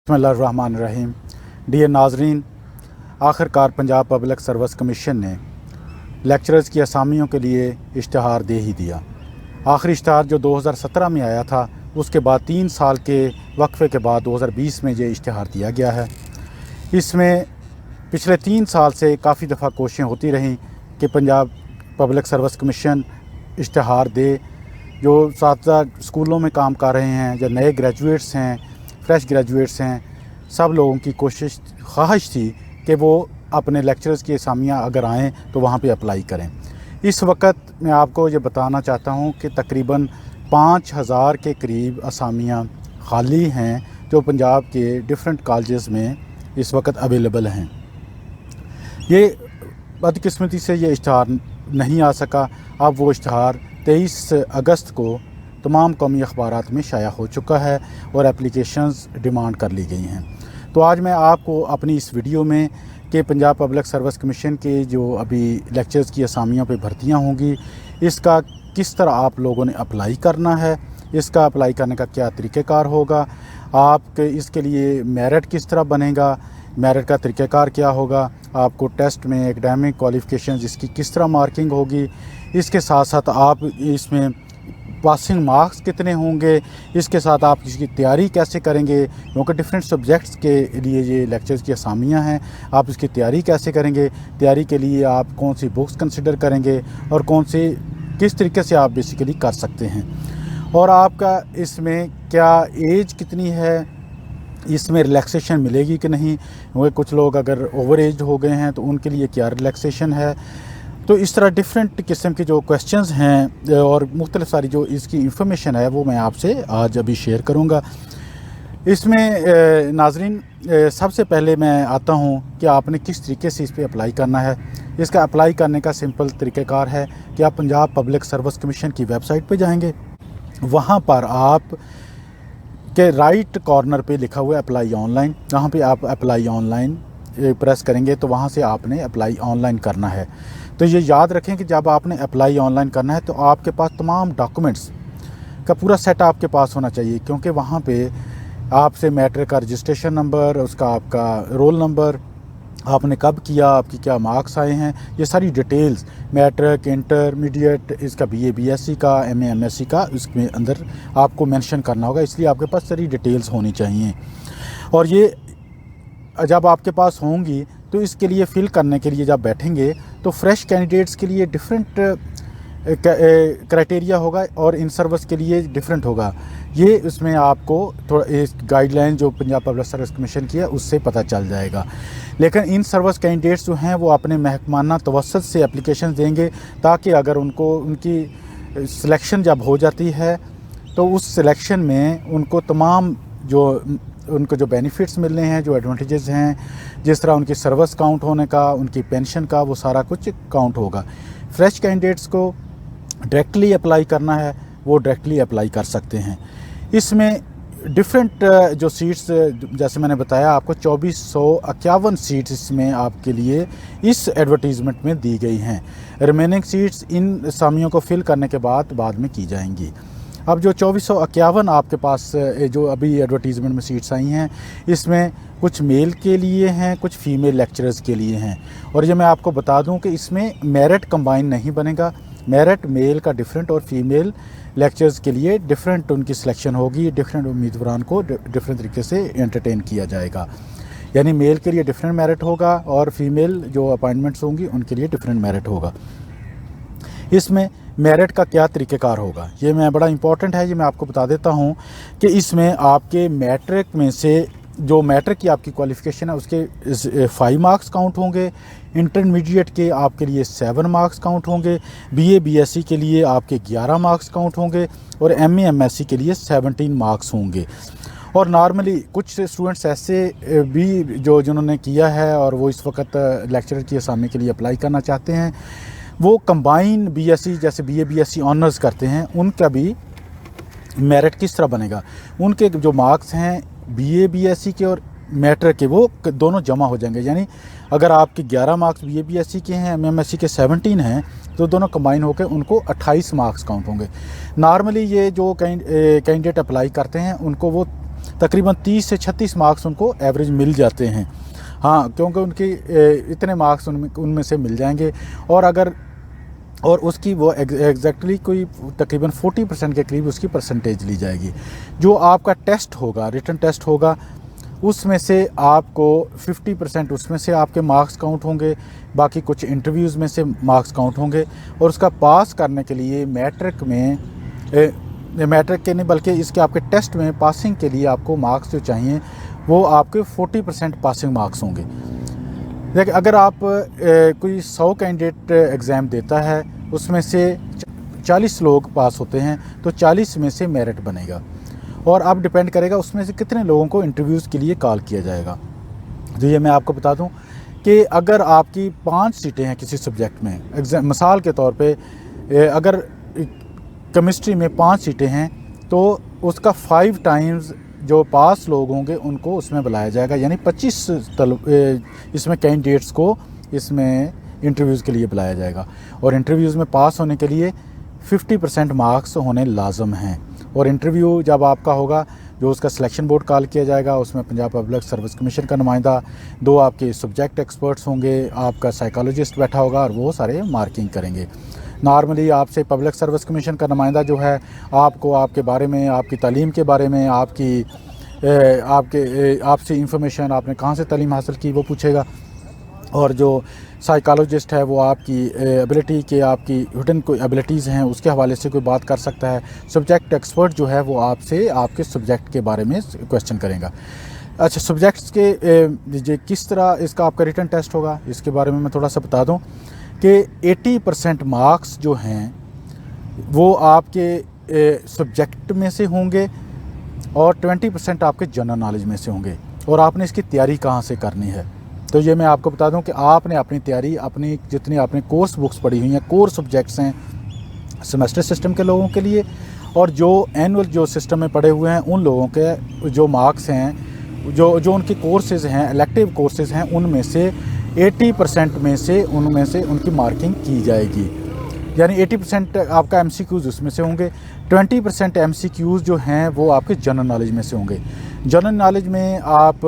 बिस्मिल्लाहिर्रहमानिर्रहीम। डियर नाजरीन, आखिरकार पंजाब पब्लिक सर्विस कमीशन ने लेक्चरर्स की असामियों के लिए इश्तहार दे ही दिया। आखिरी इश्तहार जो 2017 में आया था, उसके बाद 3 साल के वक्फे के बाद 2020 में ये इश्तहार दिया गया है। इसमें पिछले 3 साल से काफ़ी दफ़ा कोशिशें होती रहीं कि पंजाब पब्लिक सर्विस कमीशन इश्तहार दे। जो साथी स्कूलों में काम कर रहे हैं, जो नए ग्रेजुएट्स हैं, फ्रेश ग्रेजुएट्स हैं, सब लोगों की ख्वाहिश थी कि वो अपने लेक्चरर्स की असामियाँ अगर आएँ तो वहाँ पे अप्लाई करें। इस वक्त मैं आपको ये बताना चाहता हूँ कि तकरीबन 5000 के करीब असामियाँ खाली हैं जो पंजाब के डिफरेंट कॉलेजेस में इस वक्त अवेलेबल हैं। ये बदकिस्मती से ये इश्तहार नहीं आ सका। अब वो इश्तहार 23 अगस्त को तमाम कौमी अखबारात में शाया हो चुका है और एप्लीकेशंस डिमांड कर ली गई हैं। तो आज मैं आपको अपनी इस वीडियो में कि पंजाब पब्लिक सर्विस कमीशन के जो अभी लेक्चर्स की असामियों पे भर्तियां होंगी, इसका किस तरह आप लोगों ने अप्लाई करना है, इसका अप्लाई करने का क्या तरीक़ेकार होगा, आपके इसके लिए मेरिट किस तरह बनेगा, मेरिट का तरीक़ेकार क्या होगा, आपको टेस्ट में एकेडमिक क्वालिफ़िकेशन इसकी किस तरह मार्किंग होगी, इसके साथ साथ आप इसमें पासिंग मार्क्स कितने होंगे, इसके साथ आप इसकी तैयारी कैसे करेंगे, क्योंकि डिफरेंट सब्जेक्ट्स के लिए ये लेक्चर्स की असामियाँ हैं। आप इसकी तैयारी कैसे करेंगे, तैयारी के लिए आप कौन सी बुक्स कंसिडर करेंगे और किस तरीके से आप बेसिकली कर सकते हैं, और आपका इसमें क्या एज कितनी है, इसमें रिलैक्सेशन मिलेगी कि नहीं। वो कुछ लोग अगर ओवर एज हो गए हैं तो उनके लिए क्या रिलैक्सेशन है। तो इस तरह डिफरेंट किस्म के जो क्वेश्चंस हैं और मुख्तलिफ सारी जो इसकी इंफॉर्मेशन है वो मैं आपसे आज अभी शेयर करूंगा। इसमें नाजरीन, सबसे पहले मैं आता हूं कि आपने किस तरीके से इस पर अप्लाई करना है। इसका अप्लाई करने का सिंपल तरीक़ेकार है कि आप पंजाब पब्लिक सर्विस कमीशन की वेबसाइट पर जाएंगे। वहाँ पर आप के राइट कॉर्नर पे लिखा हुआ है अप्लाई ऑनलाइन। वहाँ पे आप अप्लाई ऑनलाइन प्रेस करेंगे तो वहाँ से आपने अप्लाई ऑनलाइन करना है। तो ये याद रखें कि जब आपने अप्लाई ऑनलाइन करना है तो आपके पास तमाम डॉक्यूमेंट्स का पूरा सेट आपके पास होना चाहिए, क्योंकि वहाँ पे आपसे मैट्रिक का रजिस्ट्रेशन नंबर, उसका आपका रोल नंबर, आपने कब किया, आपकी क्या मार्क्स आए हैं, ये सारी डिटेल्स, मैट्रिक, इंटरमीडिएट, इसका BA BSc का, MA MSc का, इसमें अंदर आपको मेंशन करना होगा। इसलिए आपके पास सारी डिटेल्स होनी चाहिए, और ये जब आपके पास होंगी तो इसके लिए फ़िल करने के लिए जब बैठेंगे तो फ्रेश कैंडिडेट्स के लिए डिफरेंट क्राइटेरिया होगा और इन सर्विस के लिए डिफरेंट होगा। ये इसमें आपको थोड़ा इस गाइडलाइन जो पंजाब पब्लिक सर्विस कमीशन की है उससे पता चल जाएगा। लेकिन इन सर्विस कैंडिडेट्स जो हैं वो अपने महकमाना तवस्सुत से एप्लीकेशन देंगे, ताकि अगर उनकी सिलेक्शन जब हो जाती है तो उस सिलेक्शन में उनको तमाम उनको जो बेनिफिट्स मिलने हैं, जो एडवांटेजेस हैं, जिस तरह उनकी सर्विस काउंट होने का, उनकी पेंशन का, वो सारा कुछ काउंट होगा। फ्रेश कैंडिडेट्स को डायरेक्टली अप्लाई करना है, वो डायरेक्टली अप्लाई कर सकते हैं। इसमें डिफरेंट जो सीट्स, जैसे मैंने बताया आपको 2451 सीट्स इसमें आपके लिए इस एडवर्टीज़मेंट में दी गई हैं। रिमेनिंग सीट्स इन असामियों को फिल करने के बाद में की जाएंगी। अब जो 2451 आपके पास जो अभी एडवर्टीज़मेंट में सीट्स आई हैं, इसमें कुछ मेल के लिए हैं, कुछ फ़ीमेल लेक्चरर्स के लिए हैं। और ये मैं आपको बता दूं कि इसमें मेरिट कंबाइन नहीं बनेगा। मेरिट मेल का डिफरेंट और फीमेल लेक्चरर्स के लिए डिफरेंट उनकी सिलेक्शन होगी। डिफरेंट उम्मीदवारों को डिफरेंट तरीके से एंटरटेन किया जाएगा। यानी मेल के लिए डिफरेंट मेरिट होगा और फीमेल जो अपॉइंटमेंट्स होंगी उनके लिए डिफरेंट मेरिट होगा। इसमें मेरिट का क्या तरीक़ेकार होगा, ये मैं बड़ा इंपॉर्टेंट है, ये मैं आपको बता देता हूँ कि इसमें आपके मैट्रिक में से जो मैट्रिक की आपकी क्वालिफ़िकेशन है उसके 5 मार्क्स काउंट होंगे, इंटरमीडिएट के आपके लिए 7 मार्क्स काउंट होंगे, BA BSc के लिए आपके 11 मार्क्स काउंट होंगे और MA MSc के लिए 17 मार्क्स होंगे। और नॉर्मली कुछ स्टूडेंट्स ऐसे भी जिन्होंने किया है और वो इस वक्त लेक्चरर की असामी के लिए अप्लाई करना चाहते हैं, वो कंबाइन BSc जैसे BA BSc ऑनर्स करते हैं, उनका भी मेरिट किस तरह बनेगा। उनके जो मार्क्स हैं BA BSc के और मैट्रिक के, वो दोनों जमा हो जाएंगे। यानी अगर आपके 11 मार्क्स BA BSc के हैं, MA MSc के 17 हैं, तो दोनों कंबाइन होकर उनको 28 मार्क्स काउंट होंगे। नॉर्मली ये जो कैंडिडेट अप्लाई करते हैं उनको वो तकरीबन 30 से 36 मार्क्स उनको एवरेज मिल जाते हैं। हाँ, क्योंकि उनकी इतने मार्क्स उनमें से मिल जाएंगे। और उसकी वो एग्जैक्टली कोई तकरीबन 40% के करीब उसकी परसेंटेज ली जाएगी। जो आपका टेस्ट होगा, रिटन टेस्ट होगा, उसमें से आपको 50% उसमें से आपके मार्क्स काउंट होंगे, बाकी कुछ इंटरव्यूज़ में से मार्क्स काउंट होंगे। और उसका पास करने के लिए मैट्रिक के नहीं बल्कि इसके आपके टेस्ट में पासिंग के लिए आपको मार्क्स जो चाहिए वो आपके 40% पासिंग मार्क्स होंगे। देखिए, अगर आप कोई 100 कैंडिडेट एग्ज़ाम देता है, उसमें से 40 लोग पास होते हैं, तो 40 में से मेरिट बनेगा। और अब डिपेंड करेगा उसमें से कितने लोगों को इंटरव्यूज़ के लिए कॉल किया जाएगा। तो ये मैं आपको बता दूं कि अगर आपकी 5 सीटें हैं किसी सब्जेक्ट में, मिसाल के तौर पे अगर केमिस्ट्री में 5 सीटें हैं, तो उसका 5 टाइम्स जो पास लोग होंगे उनको उसमें बुलाया जाएगा। यानी 25 इसमें कैंडिडेट्स को इसमें इंटरव्यूज़ के लिए बुलाया जाएगा। और इंटरव्यूज़ में पास होने के लिए 50% मार्क्स होने लाजम हैं। और इंटरव्यू जब आपका होगा, जो उसका सिलेक्शन बोर्ड कॉल किया जाएगा, उसमें पंजाब पब्लिक सर्विस कमीशन का नुमाइंदा, 2 आपके सब्जेक्ट एक्सपर्ट्स होंगे, आपका साइकोलॉजिस्ट बैठा होगा और वो सारे मार्किंग करेंगे। नॉर्मली आपसे पब्लिक सर्विस कमीशन का नुमाइंदा जो है आपको आपके बारे में, आपकी तालीम के बारे में, आपसे इंफॉर्मेशन, आपने कहाँ से तालीम हासिल की, वो पूछेगा। और जो साइकोलॉजिस्ट है वो आपकी एबिलिटी के, आपकी हिडन कोई एबिलिटीज़ हैं उसके हवाले से कोई बात कर सकता है। सब्जेक्ट एक्सपर्ट जो है वो आपसे आपके सब्जेक्ट के बारे में क्वेश्चन करेगा। अच्छा, सब्जेक्ट्स के किस तरह इसका आपका रिटन टेस्ट होगा, इसके बारे में मैं थोड़ा सा बता दूं कि 80% मार्क्स जो हैं वो आपके सब्जेक्ट में से होंगे और 20% आपके जनरल नॉलेज में से होंगे। और आपने इसकी तैयारी कहाँ से करनी है, तो ये मैं आपको बता दूं कि आपने अपनी तैयारी, अपनी जितनी आपने कोर्स बुक्स पढ़ी हुई हैं, कोर सब्जेक्ट्स हैं सेमेस्टर सिस्टम के लोगों के लिए, और जो एनुअल जो सिस्टम में पढ़े हुए हैं उन लोगों के जो मार्क्स हैं, जो उनके कोर्सेज़ हैं, इलेक्टिव कोर्सेज़ हैं, उनमें से 80% में से उनकी मार्किंग की जाएगी। यानी 80% आपका एमसीक्यूज़ उसमें से होंगे, 20% एमसीक्यूज़ जो हैं वो आपके जनरल नॉलेज में से होंगे। जनरल नॉलेज में आप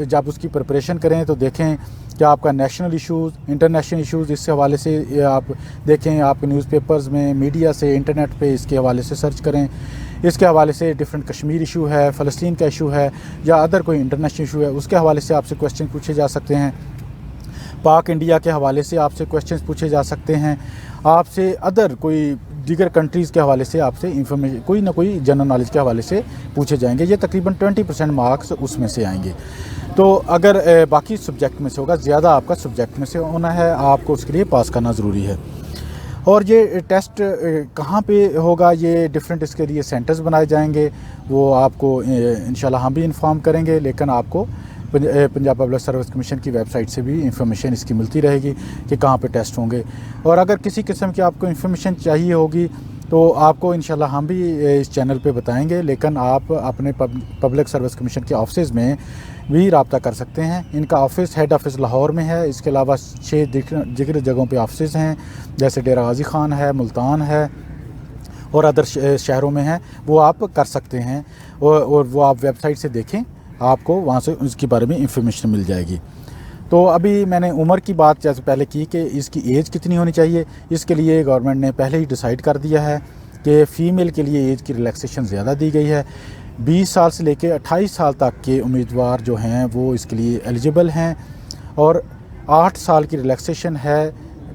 जब उसकी प्रिपरेशन करें तो देखें कि आपका नेशनल इश्यूज़, इंटरनेशनल इश्यूज़, इसके हवाले से आप देखें, आपके न्यूज़पेपर्स में, मीडिया से, इंटरनेट पे इसके हवाले से सर्च करें। इसके हवाले से डिफरेंट कश्मीर इशू है, फ़लस्तीन का इशू है, या अदर कोई इंटरनेशनल इशू है, उसके हवाले से आपसे क्वेश्चन पूछे जा सकते हैं। पाक इंडिया के हवाले से आपसे क्वेश्चंस पूछे जा सकते हैं। आपसे अदर कोई दीगर कंट्रीज़ के हवाले से आपसे इंफॉर्मेशन, कोई ना कोई जनरल नॉलेज के हवाले से पूछे जाएंगे। ये तकरीबन 20% मार्क्स उसमें से आएंगे। तो अगर बाकी सब्जेक्ट में से होगा, ज़्यादा आपका सब्जेक्ट में से होना है, आपको उसके लिए पास करना ज़रूरी है। और ये टेस्ट कहाँ पे होगा, ये डिफरेंट इसके लिए सेंटर्स बनाए जाएंगे, वो आपको इंशाल्लाह हम भी इन्फॉर्म करेंगे। लेकिन आपको पंजाब पब्लिक सर्विस कमीशन की वेबसाइट से भी इंफॉर्मेशन इसकी मिलती रहेगी कि कहाँ पे टेस्ट होंगे। और अगर किसी किस्म की आपको इंफॉर्मेशन चाहिए होगी तो आपको इंशाल्लाह हम भी इस चैनल पे बताएंगे। लेकिन आप अपने पब्लिक सर्विस कमीशन के ऑफिस में भी रब्ता कर सकते हैं। इनका ऑफिस, हेड ऑफिस लाहौर में है। इसके अलावा 6 दिगर जगहों पे ऑफिस हैं, जैसे डेरा गाजी खान है, मुल्तान है और अदर शहरों में हैं। वो आप कर सकते हैं और वो आप वेबसाइट से देखें, आपको वहाँ से उसके बारे में इंफॉर्मेशन मिल जाएगी। तो अभी मैंने उम्र की बात जैसे पहले की कि इसकी एज कितनी होनी चाहिए, इसके लिए गवर्नमेंट ने पहले ही डिसाइड कर दिया है कि फ़ीमेल के लिए एज की रिलैक्सेशन ज़्यादा दी गई है। 20 साल से लेकर 28 साल तक के उम्मीदवार जो हैं वो इसके लिए एलिजिबल हैं। और 8 साल की रिलैक्सेशन है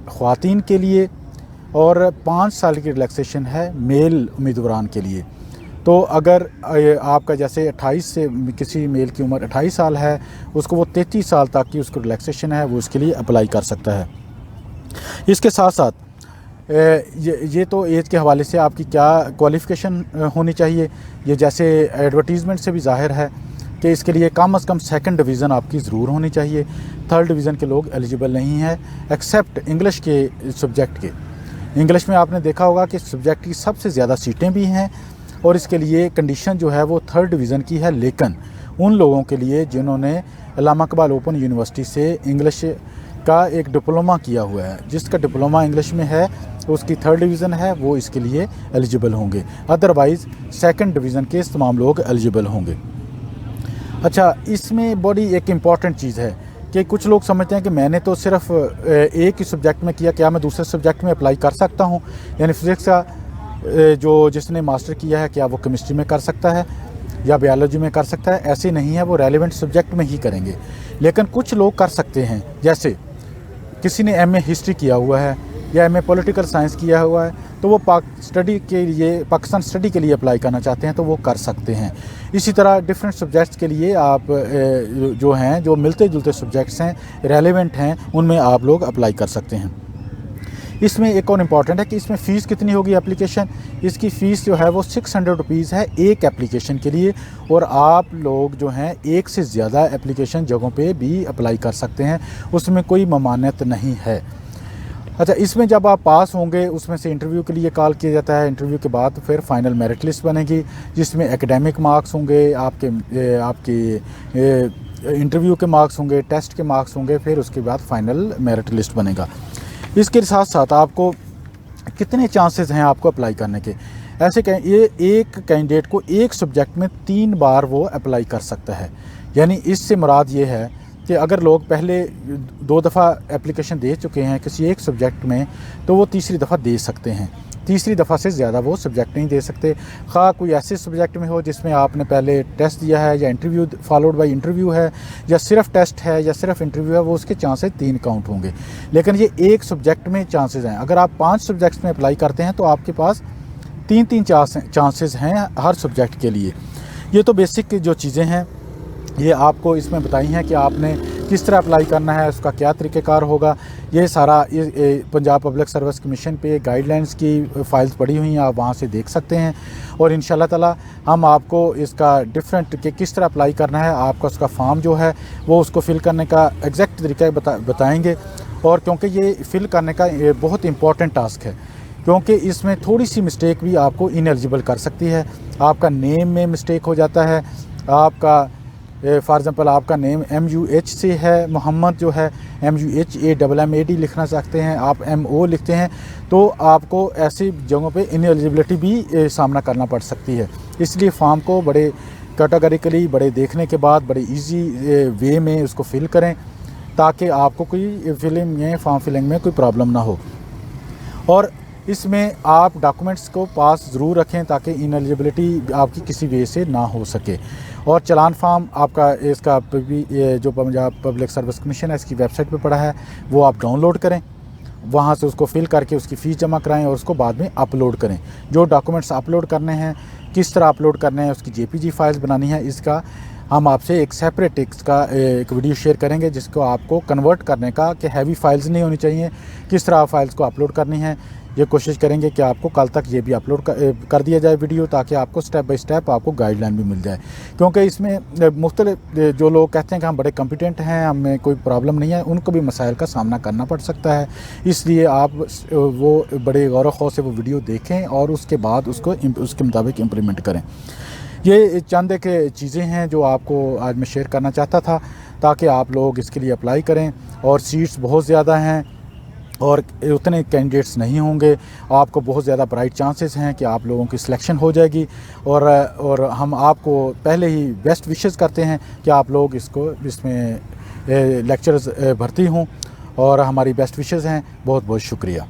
ख़वातीन के लिए और 5 साल की रिलैक्सेशन है मेल उम्मीदवारान के लिए। तो अगर आपका जैसे 28 से किसी मेल की उम्र 28 साल है, उसको वो 33 साल तक की उसको रिलैक्सेशन है, वो इसके लिए अप्लाई कर सकता है। इसके साथ साथ ये तो एज के हवाले से आपकी क्या क्वालिफ़िकेशन होनी चाहिए, ये जैसे एडवर्टीज़मेंट से भी ज़ाहिर है कि इसके लिए कम से कम 2nd डिवीज़न आपकी ज़रूर होनी चाहिए। 3rd डिवीज़न के लोग एलिजिबल नहीं हैं एक्सेप्ट इंग्लिश के सब्जेक्ट के। इंग्लिश में आपने देखा होगा कि सब्जेक्ट की सबसे ज़्यादा सीटें भी हैं और इसके लिए कंडीशन जो है वो 3rd डिवीज़न की है। लेकिन उन लोगों के लिए जिन्होंने अल्लामा इकबाल ओपन यूनिवर्सिटी से इंग्लिश का एक डिप्लोमा किया हुआ है, जिसका डिप्लोमा इंग्लिश में है, उसकी 3rd डिवीज़न है, वो इसके लिए एलिजिबल होंगे। अदरवाइज़ 2nd डिवीज़न के तमाम लोग एलिजिबल होंगे। अच्छा, इसमें बड़ी एक इम्पॉर्टेंट चीज़ है कि कुछ लोग समझते हैं कि मैंने तो सिर्फ एक ही सब्जेक्ट में किया, क्या मैं दूसरे सब्जेक्ट में अप्लाई कर सकता हूँ? यानी फिज़िक्स का जो जिसने मास्टर किया है, क्या वो केमिस्ट्री में कर सकता है या बायोलॉजी में कर सकता है? ऐसे नहीं है, वो रेलेवेंट सब्जेक्ट में ही करेंगे। लेकिन कुछ लोग कर सकते हैं, जैसे किसी ने एमए हिस्ट्री किया हुआ है या एमए पॉलिटिकल साइंस किया हुआ है, तो वो पाकिस्तान स्टडी के लिए अप्लाई करना चाहते हैं तो वो कर सकते हैं। इसी तरह डिफरेंट सब्जेक्ट्स के लिए आप जो हैं, जो मिलते जुलते सब्जेक्ट्स हैं, रेलेवेंट हैं, उनमें आप लोग अप्लाई कर सकते हैं। इसमें एक और इम्पॉर्टेंट है कि इसमें फ़ीस कितनी होगी एप्लीकेशन। इसकी फ़ीस जो है वो 600 रुपीज़ है एक एप्लीकेशन के लिए, और आप लोग जो हैं एक से ज़्यादा एप्लीकेशन जगहों पे भी अप्लाई कर सकते हैं, उसमें कोई ममानियत नहीं है। अच्छा, इसमें जब आप पास होंगे, उसमें से इंटरव्यू के लिए कॉल किया जाता है। इंटरव्यू के बाद फिर फाइनल मेरिट लिस्ट बनेगी, जिसमें एकेडमिक मार्क्स होंगे, आपके इंटरव्यू के मार्क्स होंगे, टेस्ट के मार्क्स होंगे, फिर उसके बाद फाइनल मेरिट लिस्ट बनेगा। इसके साथ साथ आपको कितने चांसेस हैं आपको अप्लाई करने के? ऐसे ये एक कैंडिडेट को एक सब्जेक्ट में 3 बार वो अप्लाई कर सकता है। यानी इससे मुराद ये है कि अगर लोग पहले 2 दफ़ा एप्लीकेशन दे चुके हैं किसी एक सब्जेक्ट में, तो वो तीसरी दफ़ा दे सकते हैं। तीसरी दफ़ा से ज़्यादा वो सब्जेक्ट नहीं दे सकते। ख़ा कोई ऐसे सब्जेक्ट में हो जिसमें आपने पहले टेस्ट दिया है, या इंटरव्यू फॉलोड बाय इंटरव्यू है, या सिर्फ टेस्ट है, या सिर्फ इंटरव्यू है, वो उसके चांसेस 3 काउंट होंगे। लेकिन ये एक सब्जेक्ट में चांसेस हैं। अगर आप 5 सब्जेक्ट्स में अप्लाई करते हैं तो आपके पास 3-3 चांसेस हैं हर सब्जेक्ट के लिए। ये तो बेसिक जो चीज़ें हैं ये आपको इसमें बताई हैं कि आपने किस तरह अप्लाई करना है, उसका क्या तरीक़ेकार होगा। ये सारा पंजाब पब्लिक सर्विस कमीशन पे गाइडलाइंस की फ़ाइल्स पड़ी हुई हैं, आप वहाँ से देख सकते हैं। और इंशाल्लाह ताला हम आपको इसका डिफरेंट कि किस तरह अप्लाई करना है, आपका उसका फॉर्म जो है वो उसको फ़िल करने का एग्जैक्ट तरीका बताएँगे। और क्योंकि ये फ़िल करने का ये बहुत इंपॉर्टेंट टास्क है, क्योंकि इसमें थोड़ी सी मिस्टेक भी आपको इनएलिजिबल कर सकती है। आपका नेम में मिस्टेक हो जाता है, आपका फॉर एग्ज़ाम्पल आपका नेम MUH से है, मोहम्मद जो है MUHAMMAD लिखना चाहते हैं, आप MO लिखते हैं, तो आपको ऐसी जगहों पे इनएलिजिबिलिटी भी सामना करना पड़ सकती है। इसलिए फॉर्म को बड़े कैटेगरिकली, बड़े देखने के बाद बड़े इजी वे में उसको फिल करें, ताकि आपको कोई फॉर्म फिलिंग में कोई प्रॉब्लम ना हो। और इसमें आप डॉक्यूमेंट्स को पास ज़रूर रखें ताकि इनएलिजिबिलिटी आपकी किसी वे से ना हो सके। और चलान फार्म आपका इसका भी जो पंजाब पब्लिक सर्विस कमीशन है इसकी वेबसाइट पे पड़ा है, वो आप डाउनलोड करें, वहाँ से उसको फिल करके उसकी फ़ीस जमा कराएं और उसको बाद में अपलोड करें। जो डॉक्यूमेंट्स अपलोड करने हैं, किस तरह अपलोड करने हैं, उसकी JPG फाइल्स बनानी है, इसका हम आपसे एक सेपरेट इसका एक वीडियो शेयर करेंगे, जिसको आपको कन्वर्ट करने का, कि हैवी फाइल्स नहीं होनी चाहिए, किस तरह फाइल्स को अपलोड करनी है। ये कोशिश करेंगे कि आपको कल तक ये भी अपलोड कर दिया जाए वीडियो, ताकि आपको स्टेप बाय स्टेप आपको गाइडलाइन भी मिल जाए। क्योंकि इसमें मुख्तलिफ जो लोग कहते हैं कि हम बड़े कॉम्पिटेंट हैं, हमें कोई प्रॉब्लम नहीं है, उनको भी मसाइल का सामना करना पड़ सकता है। इसलिए आप वो बड़े गौर व खौफ से वो वीडियो देखें और उसके बाद उसको उसके मुताबिक इम्प्लीमेंट करें। ये चंद एक चीज़ें हैं जो आपको आज मैं शेयर करना चाहता था, ताकि आप लोग इसके लिए अप्लाई करें। और सीट्स बहुत ज़्यादा हैं और उतने कैंडिडेट्स नहीं होंगे, आपको बहुत ज़्यादा ब्राइट चांसेस हैं कि आप लोगों की सिलेक्शन हो जाएगी। और हम आपको पहले ही बेस्ट विशेस करते हैं कि आप लोग इसमें लेक्चर्स भर्ती हों, और हमारी बेस्ट विशेस हैं। बहुत बहुत शुक्रिया।